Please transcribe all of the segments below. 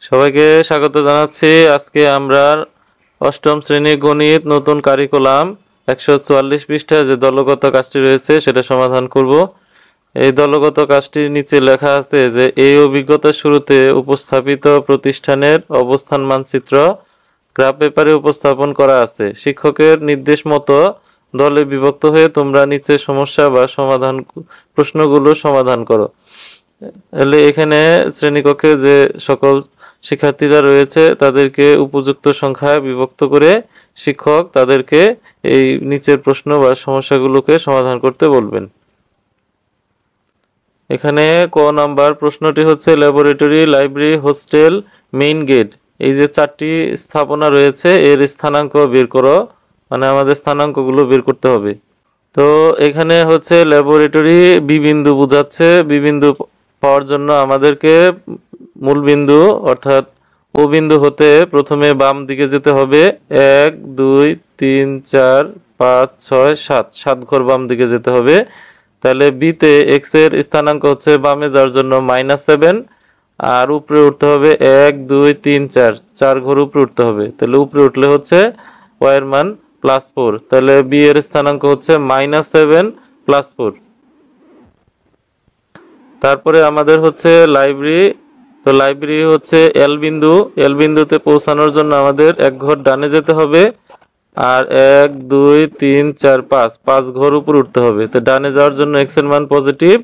সবাইকে স্বাগত জানাচ্ছি। আজকে আমরা অষ্টম শ্রেণী গণিত নতুন কারিকুলাম 144 পৃষ্ঠায় যে দলগত কাজটি রয়েছে সেটা সমাধান করব। এই দলগত কাজটির নিচে লেখা আছে যে এই অভিজ্ঞতার শুরুতে উপস্থাপিত প্রতিষ্ঠানের অবস্থান মানচিত্র গ্রাফ পেপারে উপস্থাপন করা আছে। শিক্ষকের নির্দেশ মতো দলে বিভক্ত হয়ে তোমরা নিচে সমস্যা বা সমাধান প্রশ্নগুলো সমাধান করো। তাহলে এখানে শ্রেণীকক্ষে যে সকল শিক্ষার্থীরা রয়েছে তাদেরকে উপযুক্ত সংখ্যায় বিভক্ত করে শিক্ষক তাদেরকে এই নিচের প্রশ্ন বা সমস্যাগুলোকে সমাধান করতে বলবেন। এখানে ক নাম্বার প্রশ্নটি হচ্ছে laboratory, library, hostel, main gate, এই যে চারটি স্থাপনা রয়েছে এর স্থানাঙ্ক বের করো, মানে আমাদের স্থানাঙ্কগুলো বের করতে হবে। তো এখানে হচ্ছে ল্যাবরেটরি বি বিন্দু বোঝাচ্ছে। বি বিন্দু পাওয়ার জন্য আমাদেরকে মূল বিন্দু অর্থাৎ ও বিন্দু হতে প্রথমে বাম দিকে যেতে হবে। 1 2 3 4 5 6 7 7 ঘর বাম দিকে যেতে হবে। তাহলে বিতে এক্স এর স্থানাঙ্ক হচ্ছে বামে যাওয়ার জন্য -7, আর উপরে উঠতে হবে 1 2 3 4 4 ঘর উপরে উঠতে হবে। তাহলে উপরে উঠলে হচ্ছে ওয়াই এর মান +4। তাহলে বি এর স্থানাঙ্ক হচ্ছে -7 +4। তারপরে আমাদের হচ্ছে লাইব্রেরি। তো লাইব্রেরি হচ্ছে এল বিন্দু। এল বিন্দুতে পৌঁছানোর জন্য আমাদের এক ঘর ডানে যেতে হবে, আর 1 2 3 4 5 5 ঘর উপর উঠতে হবে। তো ডানে যাওয়ার জন্য এক্স এর মান পজিটিভ,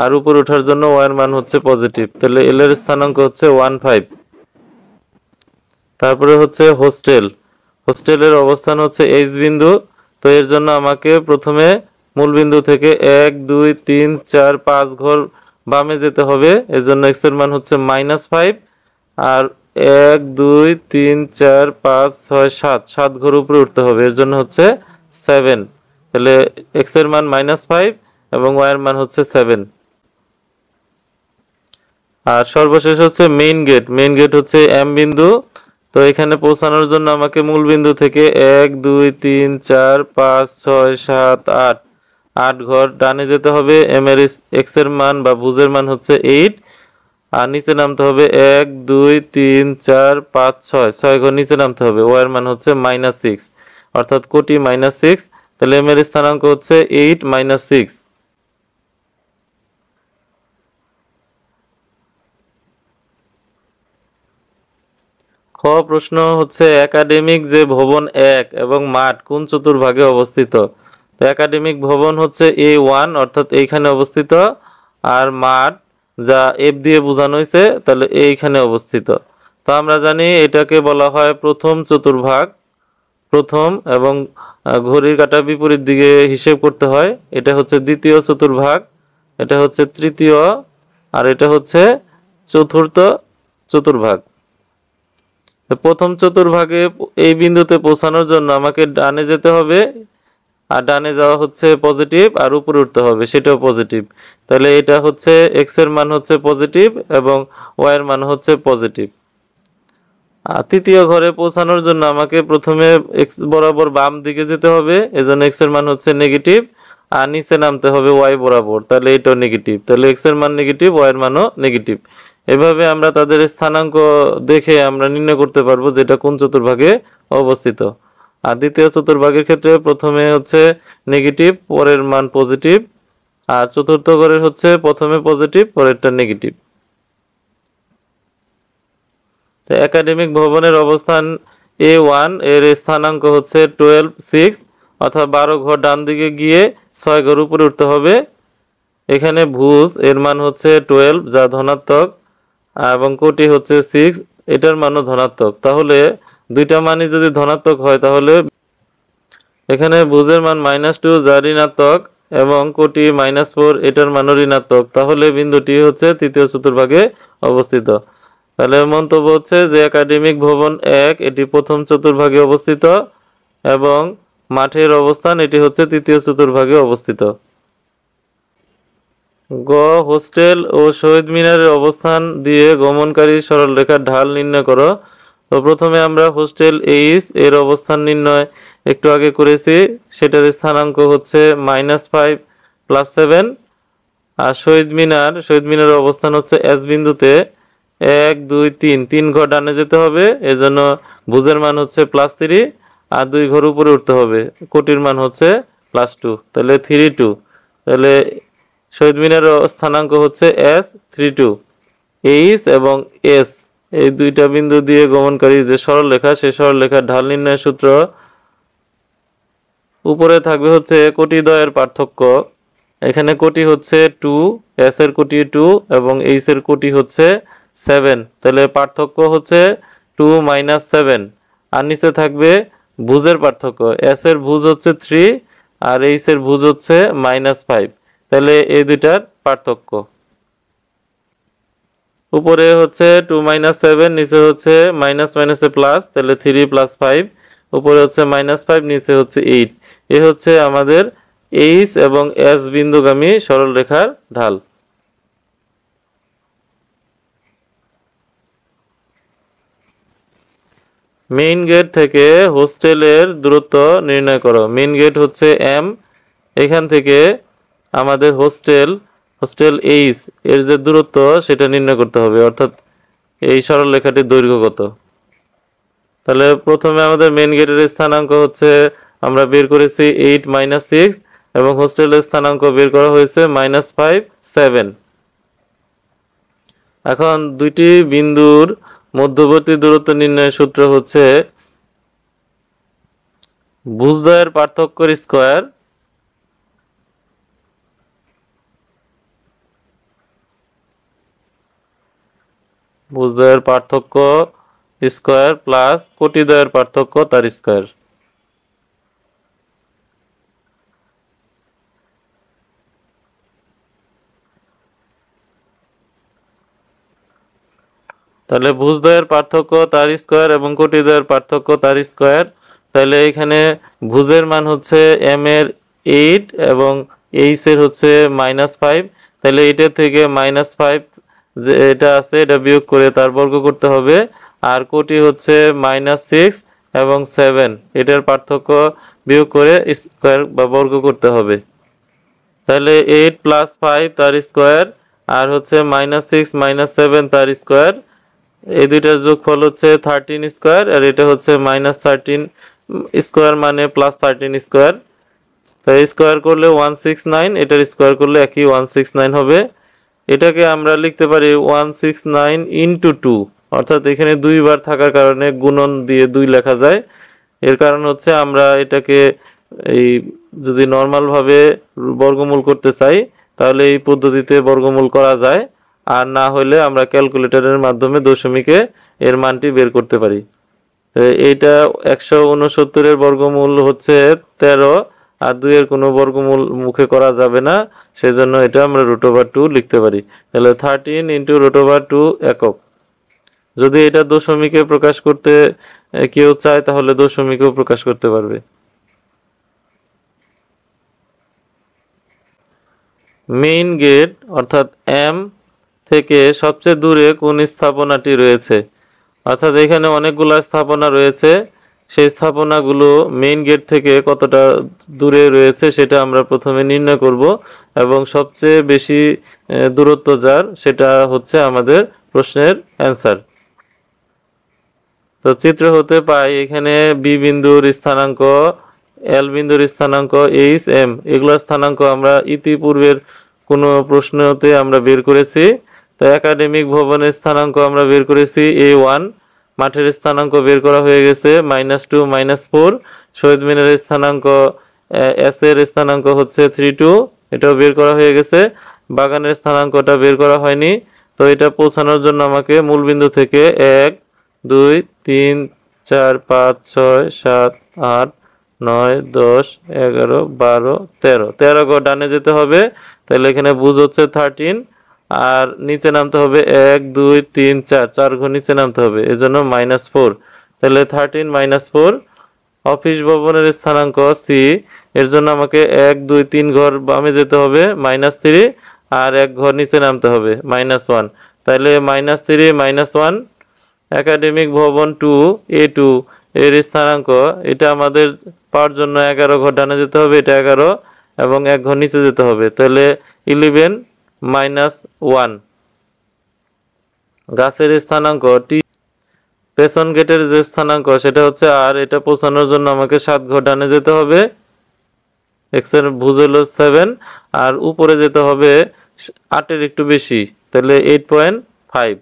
আর উপর ওঠার জন্য ওয়াই এর মান হচ্ছে পজিটিভ। তাহলে এল এর স্থানাঙ্ক হচ্ছে 15। তারপরে হচ্ছে হোস্টেল। হোস্টেলের অবস্থান হচ্ছে এইচ বিন্দু। তো এর জন্য আমাকে প্রথমে মূল বিন্দু থেকে 1 2 3 4 5 ঘর বামে যেতে হবে। এর জন্য এক্স এর মান হচ্ছে -5, আর 1 2 3 4 5 6 7 7 ঘর উপরে উঠতে হবে। এর জন্য হচ্ছে 7। তাহলে এক্স এর মান -5 এবং ওয়াই এর মান হচ্ছে 7। আর সর্বশেষ হচ্ছে মেইন গেট। মেইন গেট হচ্ছে এম বিন্দু। তো এখানে পৌঁছানোর জন্য আমাকে মূল বিন্দু থেকে 1 2 3 4 5 6 7 8 8 ঘর ডানে যেতে হবে। এম এর এক্স এর মান বা ভুজের মান হচ্ছে 8, আর নিচে নামতে হবে 1 2 3 4 5 6 6 ঘর নিচে নামতে হবে। ওয়াই এর মান হচ্ছে -6, অর্থাৎ কোটি -6। তাহলে এম এর স্থানাঙ্ক হচ্ছে 8 -6। খ প্রশ্ন হচ্ছে একাডেমিক যে ভবন 1 এবং মাঠ কোন চতুর্ভাগে অবস্থিত। তো একাডেমিক ভবন হচ্ছে A1 অর্থাৎ এইখানে অবস্থিত, আর মাঠ যা এফ দিয়ে বোঝানো হয়েছে তাহলে এইখানে অবস্থিত। তো আমরা জানি এটাকে বলা হয় প্রথম চতুর্ভাগ। প্রথম এবং ঘড়ির কাঁটা বিপরীত দিকে হিসেব করতে হয়। এটা হচ্ছে দ্বিতীয় চতুর্ভাগ, এটা হচ্ছে তৃতীয়, আর এটা হচ্ছে চতুর্থ চতুর্ভাগ। প্রথম চতুর্ভাগে এই বিন্দুতে পৌঁছানোর জন্য আমাকে ডানে যেতে হবে, আর ডানে যাওয়া হচ্ছে পজিটিভ, আর উপরে উঠতে হবে সেটাও পজিটিভ। তাহলে এটা হচ্ছে এক্স এর মান হচ্ছে পজিটিভ এবং ওয়াই এর মান হচ্ছে পজিটিভ। আর তৃতীয় ঘরে পৌঁছানোর জন্য আমাকে প্রথমে এক্স বরাবর বাম দিকে যেতে হবে, এজন্য এক্স এর মান হচ্ছে নেগেটিভ, আর নিচে নামতে হবে ওয়াই বরাবর, তাহলে এটাও নেগেটিভ। তাহলে এক্স এর মান নেগেটিভ, ওয়াই এর মানও নেগেটিভ। এভাবে আমরা তাদের স্থানাঙ্ক দেখে আমরা নির্ণয় করতে পারবো যেটা কোন চতুর্ভাগে অবস্থিত। আর দ্বিতীয় চতুর্ভাগের ক্ষেত্রে প্রথমে হচ্ছে নেগেটিভ, পরের মান পজিটিভ, আর চতুর্থ ঘরের হচ্ছে প্রথমে পজিটিভ, পরেরটা নেগেটিভ। তো একাডেমিক ভবনের অবস্থান A1 এর স্থানাঙ্ক হচ্ছে 12 6, অর্থাৎ 12 ঘর ডান দিকে গিয়ে 6 ঘর উপরে উঠতে হবে। এখানে ভুজ এর মান হচ্ছে 12 যা ধনাত্মক, এবং কোটি হচ্ছে 6, এটার মানও ধনাত্মক। তাহলে দুইটা মানই যদি ধনাত্মক হয় তাহলে এখানে ভুজের মান -2 যা ঋণাত্মক, এবং কোটি -4 এটার মানও ঋণাত্মক। তাহলে বিন্দুটি হচ্ছে তৃতীয় চতুর্ভাগে অবস্থিত। তাহলে মন্তব্য হচ্ছে যে একাডেমিক ভবন 1 এটি প্রথম চতুর্ভাগে অবস্থিত, এবং মাঠের অবস্থান এটি হচ্ছে তৃতীয় চতুর্ভাগে অবস্থিত। গ হোস্টেল ও শহীদ মিনারের অবস্থান দিয়ে গমনকারী সরলরেখার ঢাল নির্ণয় করো। তো প্রথমে আমরা হোস্টেল এইচ এর অবস্থান নির্ণয় একটু আগে করেছি, সেটার স্থানাঙ্ক হচ্ছে -5 +7। আর শহীদ মিনারের অবস্থান হচ্ছে এস বিন্দুতে, 1 2 3 3 ঘর ডানে যেতে হবে, এজন্য ভুজের মান হচ্ছে +3 আর 2 ঘর উপরে উঠতে হবে, কোটির মান হচ্ছে +2, তাহলে 32। তাহলে শহীদ মিনারের স্থানাঙ্ক হচ্ছে S32। এইচ এবং এস এই দুইটা বিন্দু দিয়ে গমনকারী যে সরলরেখা, সেই সরলরেখার ঢাল নির্ণয়ের সূত্র উপরে থাকবে হচ্ছে কোটিদ্বয়ের পার্থক্য। এখানে কোটি হচ্ছে 2, এস এর কোটি 2 এবং এইচ এর কোটি হচ্ছে 7, তাহলে পার্থক্য হচ্ছে 2 - 7। আর নিচে থাকবে ভুজের পার্থক্য, এস এর ভুজ হচ্ছে 3 আর এইচ এর ভুজ হচ্ছে -5, তাহলে এই দুইটার পার্থক্য। উপরে হচ্ছে 2 - 7, নিচে হচ্ছে মাইনাস মাইনাসে প্লাস, তাহলে 3 + 5, উপরে হচ্ছে -5, নিচে হচ্ছে 8। এ হচ্ছে আমাদের এইচ এবং এস বিন্দুগামী সরলরেখার ঢাল। মেইন গেট থেকে হোস্টেলের দূরত্ব নির্ণয় করো। মেইন গেট হচ্ছে এম, এখান থেকে আমাদের হোস্টেল এইচ এর যে দূরত্ব সেটা নির্ণয় করতে হবে, অর্থাৎ এই সরলরেখাটির দৈর্ঘ্য কত। তাহলে প্রথমে আমাদের মেইন গেটের স্থানাঙ্ক হচ্ছে আমরা বের করেছি 8 - 6 এবং হোস্টেলের স্থানাঙ্ক বের করা হয়েছে -5 7। এখন দুইটি বিন্দুর মধ্যবর্তী দূরত্ব নির্ণয়ের সূত্র হচ্ছে ভুজদ্বয়ের পার্থক্যের স্কয়ার ভুজদ্বয়ের পার্থক্য স্কয়ার প্লাস কোটিদ্বয়ের পার্থক্য তার স্কয়ার। তাহলে ভুজদ্বয়ের পার্থক্য তার স্কয়ার এবং কোটিদ্বয়ের পার্থক্য তার স্কয়ার। তাহলে এখানে ভুজের মান হচ্ছে এম এর 8 এবং এইচ এর হচ্ছে -5, তাহলে এটার থেকে -5 যে এটা আছে এটা বিয়োগ করে তার বর্গ করতে হবে। আর কোটি হচ্ছে -6 এবং 7, এটার পার্থক্য বিয়োগ করে স্কয়ার বা বর্গ করতে হবে। তাহলে 8 + 5 তার স্কয়ার আর হচ্ছে -6 - 7 তার স্কয়ার, এই দুইটার যোগফল হচ্ছে 13 স্কয়ার আর এটা হচ্ছে -13 স্কয়ার মানে +13 স্কয়ার। তাই স্কয়ার করলে 169, এটার স্কয়ার করলে একই 169 হবে। এটাকে আমরা লিখতে পারি 169 × 2, অর্থাৎ এখানে দুইবার থাকার কারণে গুণন দিয়ে 2 লেখা যায়। এর কারণ হচ্ছে আমরা এটাকে এই যদি নরমাল ভাবে বর্গমূল করতে চাই তাহলে এই পদ্ধতিতে বর্গমূল করা যায়, আর না হলে আমরা ক্যালকুলেটরের মাধ্যমে দশমিকে এর মানটি বের করতে পারি। তো এইটা 169 এর বর্গমূল হচ্ছে 13 আর 2 এর কোনো বর্গমূল মুখে করা যাবে না, সেজন্য এটা আমরা √2 লিখতে পারি। তাহলে 13 × √2 একক। যদি এটা দশমিকে প্রকাশ করতে কেউ চায় তাহলে দশমিকেও প্রকাশ করতে পারবে। মেইন গেট অর্থাৎ এম থেকে সবচেয়ে দূরে কোন স্থাপনাটি রয়েছে, অর্থাৎ এখানে অনেকগুলো স্থাপনা রয়েছে, সেই স্থাপনাগুলো মেইন গেট থেকে কতটা দূরে রয়েছে সেটা আমরা প্রথমে নির্ণয় করব এবং সবচেয়ে বেশি দূরত্ব যার সেটা হচ্ছে আমাদের প্রশ্নের অ্যান্সার। তো চিত্র হতে পাই এখানে বি বিন্দুর স্থানাঙ্ক, এল বিন্দুর স্থানাঙ্ক, এইচ এম এগুলোর স্থানাঙ্ক আমরা ইতিপূর্বের কোনো প্রশ্নতে আমরা বের করেছি। তো একাডেমিক ভবনের স্থানাঙ্ক আমরা বের করেছি A1, মাঠের স্থানাঙ্ক বের করা হয়ে গেছে -2 -4, শহীদ মিনারের স্থানাঙ্ক এস এর স্থানাঙ্ক হচ্ছে 32, এটাও বের করা হয়ে গেছে। বাগানের স্থানাঙ্কটা বের করা হয়নি, তো এটা পৌঁছানোর জন্য আমাকে মূলবিন্দু থেকে 1 2 3 4 5 6 7 8 9 10 11 12 13 13 ঘর ডানে যেতে হবে। তাহলে এখানে ভুজ হচ্ছে 13 আর নিচে নামতে হবে 1 2 3 4 4 ঘর নিচে নামতে হবে, এজন্য -4। তাহলে 13 - 4। অফিস ভবনের স্থানাঙ্ক সি, এর জন্য আমাকে 1 2 3 ঘর বামে যেতে হবে -3 আর 1 ঘর নিচে নামতে হবে -1, তাহলে -3 -1। একাডেমিক ভবন 2 A2 এর স্থানাঙ্ক, এটা আমাদের পাওয়ার জন্য 11 ঘর ডানে যেতে হবে, এটা 11 এবং 1 ঘর নিচে যেতে হবে, তাহলে 11 - 1। গাছের স্থানাঙ্ক টি, পেছন গেটের যে স্থানাঙ্ক সেটা হচ্ছে আর, এটা পৌঁছানোর জন্য আমাকে 7 ঘর ডানে যেতে হবে, এক্স এর ভুজ হলো 7, আর উপরে যেতে হবে 8-এর একটু বেশি, তাহলে 8.5।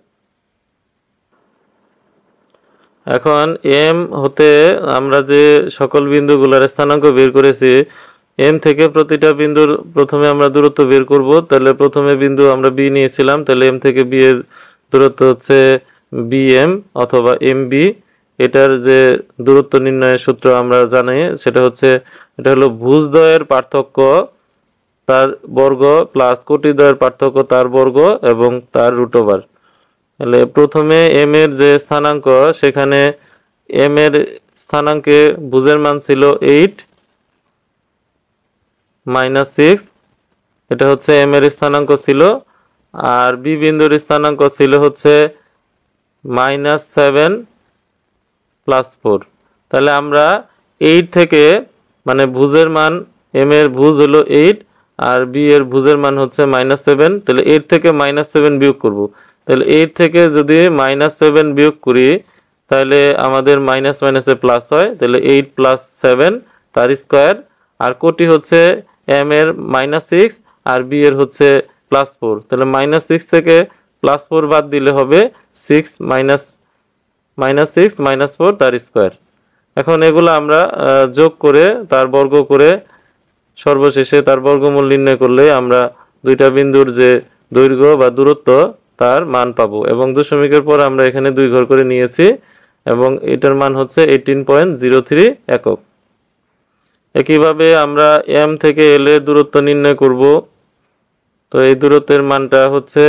এখন এম হতে আমরা যে সকল বিন্দুগুলোর স্থানাঙ্ক বের করেছি, এম থেকে প্রতিটা বিন্দুর প্রথমে আমরা দূরত্ব বের করব। তাহলে প্রথমে বিন্দু আমরা বি নিয়েছিলাম, তাহলে এম থেকে বি এর দূরত্ব হচ্ছে বিএম অথবা এম বি। এটার যে দূরত্ব নির্ণয়ের সূত্র আমরা জানি, সেটা হচ্ছে, এটা হলো ভুজদ্বয়ের পার্থক্য তার বর্গ প্লাস কোটিদ্বয়ের পার্থক্য তার বর্গ এবং তার রুট ওভার। তাহলে প্রথমে এম এর যে স্থানাঙ্ক, সেখানে এম এর স্থানাঙ্কে ভুজের মান ছিল 8 - 6, এটা হচ্ছে এম এর স্থানাঙ্ক ছিল। আর বি বিন্দুর স্থানাঙ্ক ছিল হচ্ছে -7 + 4। তাহলে আমরা 8 থেকে, মানে ভুজের মান, এম এর ভুজ হলো 8 আর বি এর ভুজের মান হচ্ছে -7, তাহলে 8 থেকে -7 বিয়োগ করব। তাহলে 8 থেকে যদি -7 বিয়োগ করি, তাহলে আমাদের মাইনাস মাইনাসে প্লাস হয়, তাহলে 8 + 7 তার স্কোয়ার। আর কোটি হচ্ছে এম এর -6 আর বি এর হচ্ছে +4, তাহলে -6 থেকে +4 বাদ দিলে হবে 6 - 4 তার স্কোয়ার। এখন এগুলো আমরা যোগ করে তার বর্গ করে সর্বশেষে তার বর্গমূল নির্ণয় করলে আমরা দুইটা বিন্দুর যে দৈর্ঘ্য বা দূরত্ব তার মান পাবো। এবং দশমিকের পর আমরা এখানে 2 ঘর করে নিয়েছি এবং এটার মান হচ্ছে 18.03 একক। একইভাবে আমরা এম থেকে এল এর দূরত্ব নির্ণয় করব। তো এই দূরত্বের মানটা হচ্ছে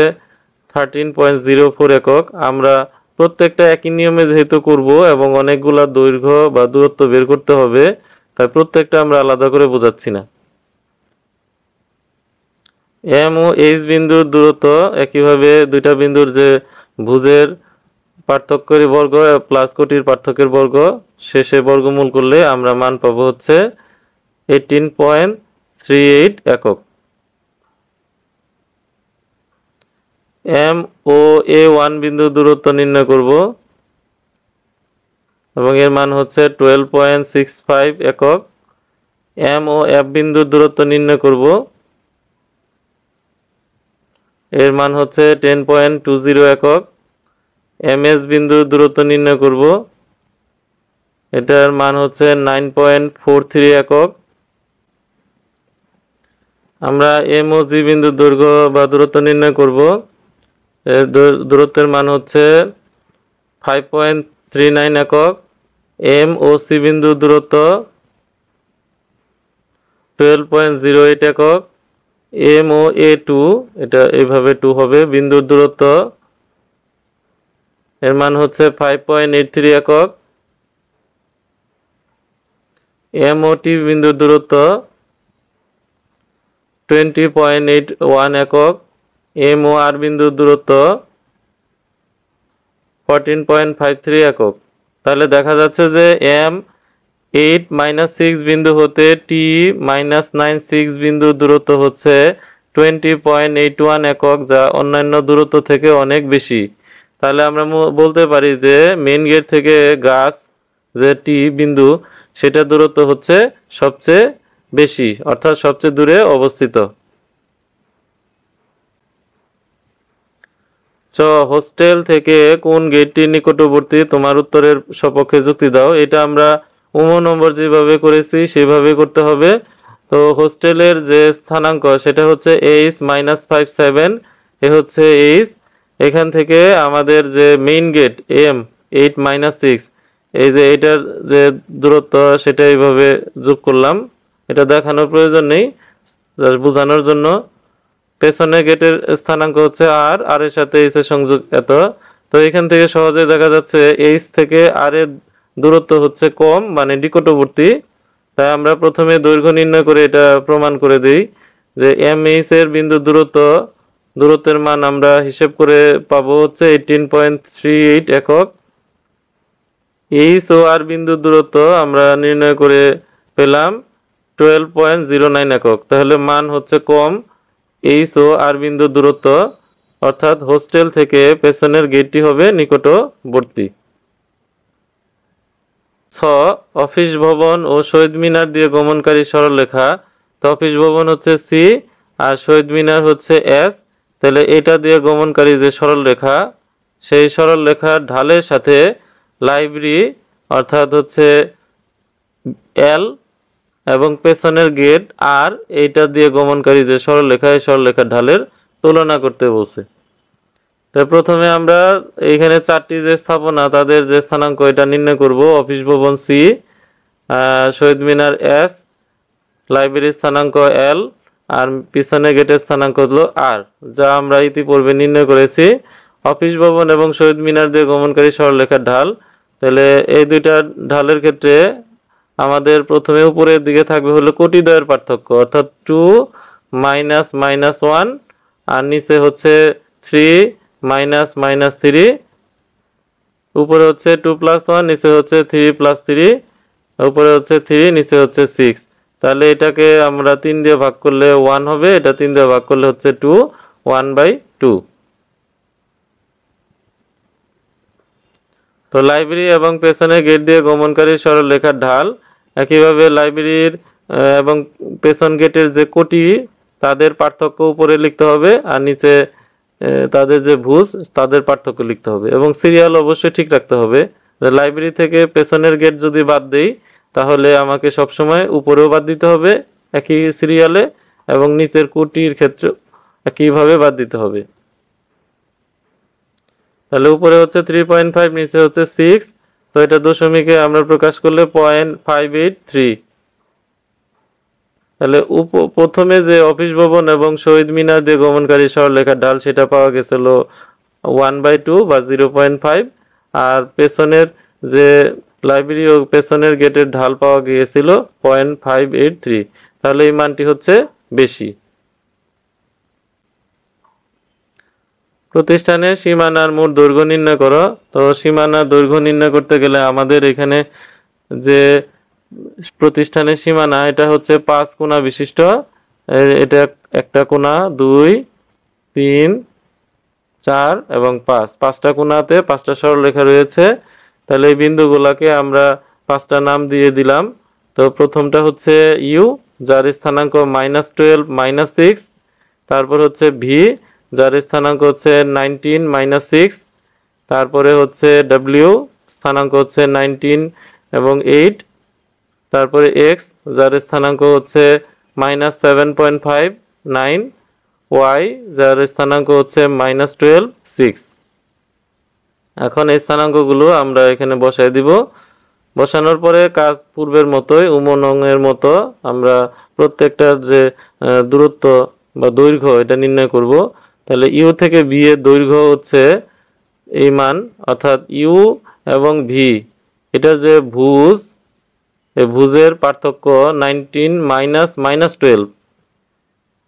13.04 একক। আমরা প্রত্যেকটা একই নিয়মে যেহেতু করব এবং অনেকগুলা দৈর্ঘ্য বা দূরত্ব বের করতে হবে, তাই প্রত্যেকটা আমরা আলাদা করে বোঝাচ্ছি না। এম ও এইচ বিন্দুর দূরত্ব একইভাবে দুইটা বিন্দুর যে ভুজের পার্থক্যের বর্গ প্লাস কোটির পার্থক্যের বর্গ শেষে বর্গমূল করলে আমরা মান পাবো হচ্ছে 18.38 একক। এম ও এ ওয়ান বিন্দুর দূরত্ব নির্ণয় করব এবং এর মান হচ্ছে 12.65 একক। এম ও এফ বিন্দুর দূরত্ব নির্ণয় করব, এর মান হচ্ছে 10.20 একক। এম এস বিন্দুর দূরত্ব নির্ণয় করব, এটার মান হচ্ছে 9.43 একক। আমরা এম ও জি বিন্দুর দৈর্ঘ্য বা দূরত্ব নির্ণয় করব, এর দূরত্বের মান হচ্ছে 5.39 একক। এম ও সি বিন্দুর দূরত্ব 12.08 একক। এম ও এ টু, এটা এইভাবে 2 হবে, বিন্দুর দূরত্ব, এর মান হচ্ছে 5.83 একক। এম ও টি বিন্দুর দূরত্ব 20.81 একক। এম ও আর বিন্দুর দূরত্ব 14.53 একক। তাহলে দেখা যাচ্ছে যে এম 8 - 6 বিন্দু হতে টি -96 বিন্দুর দূরত্ব হচ্ছে 20.81 একক, যা অন্যান্য দূরত্ব থেকে অনেক বেশি। তাহলে আমরা বলতে পারি যে মেইন গেট থেকে গাছ যে টি বিন্দু, সেটা দূরত্ব হচ্ছে সবচেয়ে বেশি, অর্থাৎ সবচেয়ে দূরে অবস্থিত। হোস্টেল থেকে কোন গেটটি নিকটবর্তী, তোমার উত্তরের সপক্ষে যুক্তি দাও। এটা আমরা নম্বর যেভাবে করেছি সেভাবে করতে হবে। তো হোস্টেলের যে স্থানাঙ্ক সেটা হচ্ছে H-57, এ হচ্ছে H। এখান থেকে আমাদের যে মেইন গেট এম 8 - 6, এই যে এটার যে দূরত্ব সেটা এইভাবে যোগ করলাম, এটা দেখানোর প্রয়োজন নেই, বোঝানোর জন্য। পেছনের গেটের স্থানাঙ্ক হচ্ছে আর এর সাথে এইচ এর সংযোগ এত। তো এখান থেকে সহজে দেখা যাচ্ছে এইচ থেকে আর এর দূরত্ব হচ্ছে কম, মানে নিকটবর্তী। তাই আমরা প্রথমে দৈর্ঘ্য নির্ণয় করে এটা প্রমাণ করে দিই যে এম এইচ এর বিন্দু দূরত্বের মান আমরা হিসেব করে পাবো হচ্ছে 18.38 একক। এইচ ও আর বিন্দুর দূরত্ব আমরা নির্ণয় করে পেলাম 12.09 একক। তাহলে মান হচ্ছে কম, এইচ ও আর বিন্দুর দূরত্ব, অর্থাৎ হোস্টেল থেকে পেছনের গেটটি হবে নিকটবর্তী। 6 অফিস ভবন ও শহীদ মিনার দিয়ে গমনকারী সরলরেখা। তো অফিস ভবন হচ্ছে সি আর শহীদ মিনার হচ্ছে এস, তাহলে এটা দিয়ে গমনকারী যে সরলরেখা সেই সরলরেখার ঢালের সাথে লাইব্রেরি অর্থাৎ হচ্ছে এল এবং পেছনের গেট আর এইটা দিয়ে গমনকারী যে সরলরেখা এই সরলরেখার ঢালের তুলনা করতে বলছে। তো প্রথমে আমরা এইখানে 4টি যে স্থাপনা তাদের যে স্থানাঙ্ক এটা নির্ণয় করব। অফিস ভবন সি, শহীদ মিনার এস, লাইব্রেরির স্থানাঙ্ক এল আর পিছনে গেটের স্থানাঙ্ক হলো আর, যা আমরা ইতিপূর্বে নির্ণয় করেছি। অফিস ভবন এবং শহীদ মিনার দিয়ে গমনকারী সরলরেখার ঢাল, তাহলে এই দুইটা ঢালের ক্ষেত্রে আমাদের প্রথমে উপরের দিকে থাকবে হলো কোটিদ্বয়ের পার্থক্য, অর্থাৎ 2 -1 আর নিচে হচ্ছে 3 -3, উপরে হচ্ছে 2 + 1, নিচে হচ্ছে 3 + 3, উপরে হচ্ছে 3, নিচে হচ্ছে 6। তাহলে এটাকে আমরা 3 দিয়ে ভাগ করলে 1 হবে, এটা 3 দিয়ে ভাগ করলে হচ্ছে 2, 1/2। তো লাইব্রেরি এবং পেছনের গেট দিয়ে গমনকারী সরলরেখার ঢাল, একইভাবে লাইব্রেরির এবং পেছন গেটের যে কোটি তাদের পার্থক্য উপরে লিখতে হবে আর নিচে তাদের যে ভুজ তাদের পার্থক্য লিখতে হবে এবং সিরিয়াল অবশ্যই ঠিক রাখতে হবে। লাইব্রেরি থেকে পেছনের গেট যদি বাদ দেই তাহলে আমাকে সবসময় উপরেও বাদ দিতে হবে একই সিরিয়ালে এবং নিচের কোটির ক্ষেত্রে একইভাবে বাদ দিতে হবে। তাহলে উপরে হচ্ছে 3.5, নিচে হচ্ছে 6, তো এটা দশমিকে আমরা প্রকাশ করলে 0.583। তাহলে প্রথমে যে অফিস ভবন এবং শহীদ মিনার দিয়ে গমনকারী সরলরেখার ঢাল সেটা পাওয়া গেছিল 1/2 বা 0.5, আর পেছনের যে লাইব্রেরি ও পেছনের গেটের ঢাল পাওয়া গিয়েছিল 0.583, তাহলে এই মানটি হচ্ছে বেশি। প্রতিষ্ঠানের সীমানার মোট দৈর্ঘ্য নির্ণয় করো। তো সীমানার দৈর্ঘ্য নির্ণয় করতে গেলে আমাদের এখানে যে প্রতিষ্ঠানের সীমানা এটা হচ্ছে 5 কোণা বিশিষ্ট, এটা একটা কোণা 2, 3, 4 এবং 5, 5টা কোণাতে 5টা সরলরেখা রয়েছে। তাহলে এই বিন্দুগুলোকে আমরা 5টা নাম দিয়ে দিলাম। তো প্রথমটা হচ্ছে ইউ, যার স্থানাঙ্ক -12 -6, তারপর হচ্ছে ভি, যার স্থানাঙ্ক হচ্ছে 19 -6, তারপরে হচ্ছে ডব্লিউ, স্থানাঙ্ক হচ্ছে 19 এবং 8, তারপরে এক্স, যার স্থানাঙ্ক হচ্ছে -7.59, ওয়াই, যার স্থানাঙ্ক হচ্ছে -12 6। এখন এই স্থানাঙ্কগুলো আমরা এখানে বসাই দিব। বসানোর পরে কাজ পূর্বের মতোই উমনংয়ের মতো আমরা প্রত্যেকটা যে দূরত্ব বা দৈর্ঘ্য এটা নির্ণয় করব। তাহলে ইউ থেকে ভি এর দৈর্ঘ্য হচ্ছে এই মান, অর্থাৎ ইউ এবং ভি এটা যে ভুজ, এই ভুজের পার্থক্য 19 -12,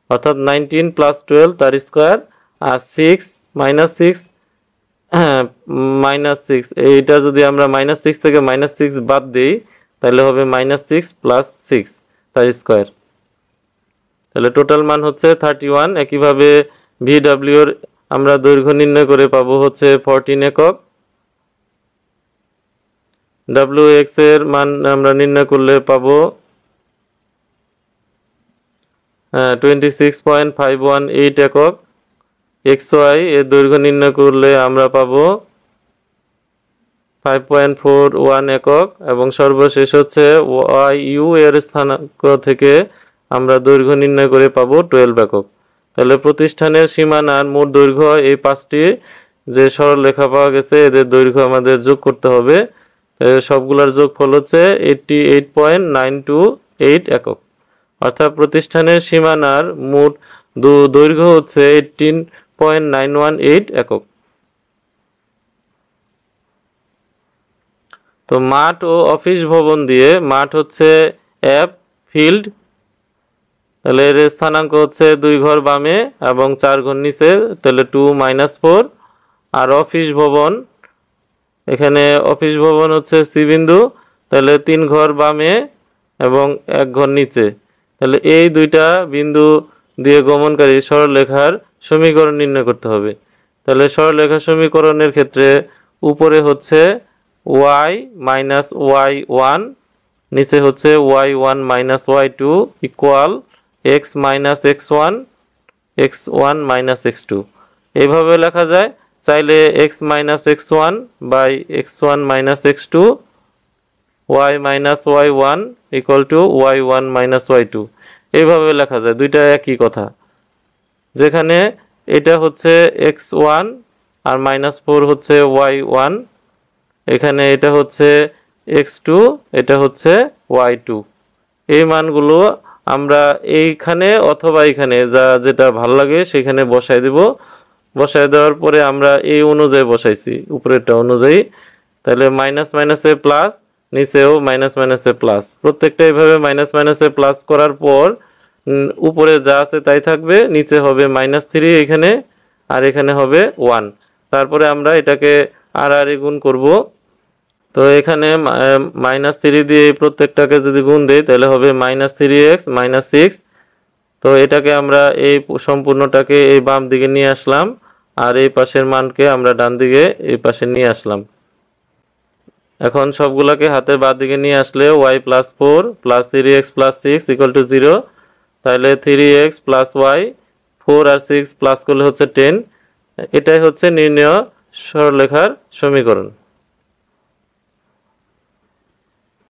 অর্থাৎ 19 + 12 তার স্কয়ার আর 6 -6 -6, এইটা যদি আমরা -6 থেকে -6 বাদ দিই তাহলে হবে -6 + 6 তার স্কয়ার, তাহলে টোটাল মান হচ্ছে 31। একইভাবে ভিডব্লিউ এর আমরা দৈর্ঘ্য নির্ণয় করে পাবো হচ্ছে 14 একক। ডব্লিউ এক্স এর মান আমরা নির্ণয় করলে পাবো 26.518 একক। এক্স ওয়াই এর দৈর্ঘ্য নির্ণয় করলে আমরা পাবো 5.41 একক এবং সর্বশেষ হচ্ছে ওয়াই ইউ এর স্থানাঙ্ক থেকে আমরা দৈর্ঘ্য নির্ণয় করে পাবো 12 একক। তাহলে প্রতিষ্ঠানের সীমানার মোট দৈর্ঘ্য এই 5টি যে সরলরেখা পাওয়া গেছে এদের দৈর্ঘ্য আমাদের যোগ করতে হবে। সবগুলোর যোগফল হচ্ছে 88.928 একক, অর্থাৎ প্রতিষ্ঠানের সীমানার মোট দৈর্ঘ্য হচ্ছে 18.918 একক। তো মাঠ ও অফিস ভবন দিয়ে, মাঠ হচ্ছে এফ ফিল্ড, তাহলে এর স্থানাঙ্ক হচ্ছে 2 ঘর বামে এবং 4 ঘর নিচে, তাহলে 2 - 4। আর অফিস ভবন, এখানে অফিস ভবন হচ্ছে সি বিন্দু, তাহলে 3 ঘর বামে এবং 1 ঘর নিচে, তাহলে এই দুইটা বিন্দু দিয়ে গমনকারী সরলরেখার সমীকরণ নির্ণয় করতে হবে। তাহলে সরলরেখা সমীকরণের ক্ষেত্রে উপরে হচ্ছে y মাইনাস y1, নিচে হচ্ছে y1 minus y2 equal x minus x1 x1 minus x2, এইভাবে লেখা যায়। চাইলে x minus x1 by x1 minus x2 y minus y1 equal to y1 minus y2, এইভাবে লেখা যায়। দুইটা একই কথা। যেখানে এটা হচ্ছে x1 আর -4 হচ্ছে y1, এখানে এটা হচ্ছে x2, এটা হচ্ছে y2। এই মানগুলো আমরা এইখানে অথবা এইখানে যেটা ভালো লাগে সেখানে বসাই দেব। বসাই দেওয়ার পরে আমরা এই অনুযায়ী বসাইছি, উপরেরটা অনুযায়ী। তাহলে মাইনাস মাইনাসে প্লাস, নিচেও মাইনাস মাইনাসে প্লাস, প্রত্যেকটা এইভাবে মাইনাস মাইনাসে প্লাস করার পর উপরে যা আছে তাই থাকবে, নিচে হবে -3 এখানে, আর এখানে হবে 1। তারপরে আমরা এটাকে আর গুণ করব। তো এখানে -3 দিয়ে এই প্রত্যেকটাকে যদি গুণ দেই তাহলে হবে -3x -6। তো এটাকে আমরা এই সম্পূর্ণটাকে এই বাম দিকে নিয়ে আসলাম, আর এই পাশের মানকে আমরা ডান দিকে এই পাশে নিয়ে আসলাম। এখন সবগুলোকে হাতের বাঁ দিকে নিয়ে আসলে y plus 4 plus 3x plus 6 equal to 0। তাহলে 3x প্লাস y, 4 আর 6 প্লাস করলে হচ্ছে 10। এটাই হচ্ছে নির্ণেয় সরলরেখার সমীকরণ।